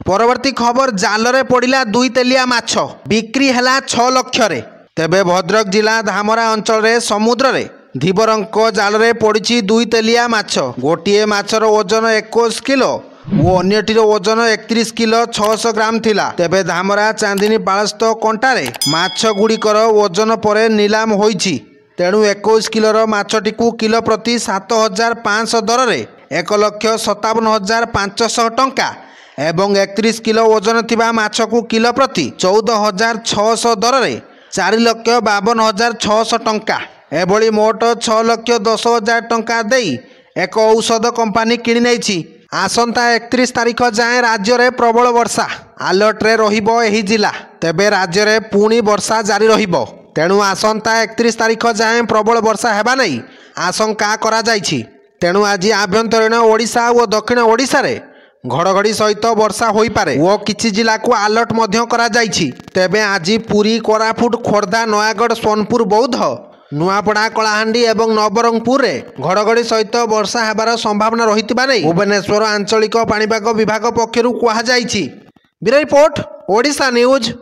परवर्ती खबर जालरे पड़ा 2 तेलिया माछ बिक्री है 6 लाख। तेबे भद्रक जिला धामरा अंचल रे समुद्र रे धीवरंक जालरे पड़ी 2 तेलिया माछ। गोटे माछर ओजन 21 किलो और अन्यटीर ओजन 31 किलो 600 ग्राम थिला। तेबे धामरा चांदिनी पाळस्थ कंटारे माछ गुड़िकर ओजन पर नीलाम होईछि। तेणु 21 किलोर माछटी किलो प्रति 7500 दर रे 1,57,500 टंका एवं 31 किलो ओजन थिबा माछ को किलो प्रति 14,600 दर रे 4,52,600 टंका एभली मोट 6,10,000 टंका देई एक औषध कंपानी किणी नेछि। आसंता 31 तारीख जाए राज्य में प्रबल वर्षा अलर्ट रे रहिबो एही जिला। तेबे राज्य में पुणी वर्षा जारी रहिबो। तेणु आसंता 31 तारीख जाए प्रबल वर्षा हेबा नहीं आशंका करा जाइछि। तेणु आज आभ्यंतरीण ओडिशा और दक्षिण ओडिशा रे घड़घड़ी सहित वर्षा होई पारे और किछि जिला को अलर्ट मध्य करा जाइछि। तेबे आज पुरी, कोरापुट, खोर्धा, नयागढ़, सोनपुर, बौद्ध, नुआपड़ा, कलाहांडी एवं नवरंगपुर रे घड़घड़ी सहित वर्षा हेबार संभावना रहितबा नै भुवनेश्वर आंचलिक पाणीपाग विभाग पक्षरु कहा जाइछि। Bureau report, Odisha news.